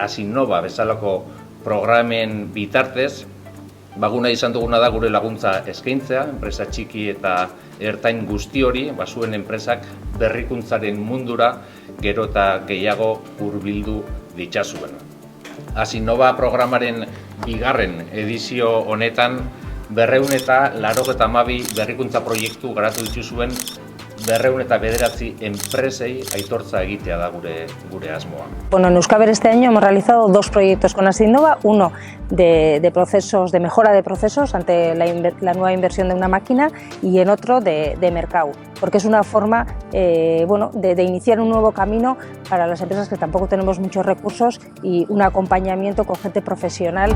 Asinnova bezalako programen bitartez, baguna izan duguna da gure laguntza eskaintzea, enpresa txiki eta ertain guzti hori, zuen enpresak berrikuntzaren mundura gero eta gehiago hurbildu ditzazuen. Asinnova programaren bigarren edizio honetan 292 berrikuntza proiektu garatu dituzuen 209 enpresei aitortza egitea da gure asmoa. Bueno, en Euskaber este año hemos realizado 2 proyectos con Asinnova, uno de procesos, de mejora de procesos ante la nueva inversión de una máquina y en otro de mercado, porque es una forma de iniciar un nuevo camino para las empresas que tampoco tenemos muchos recursos y un acompañamiento con gente profesional.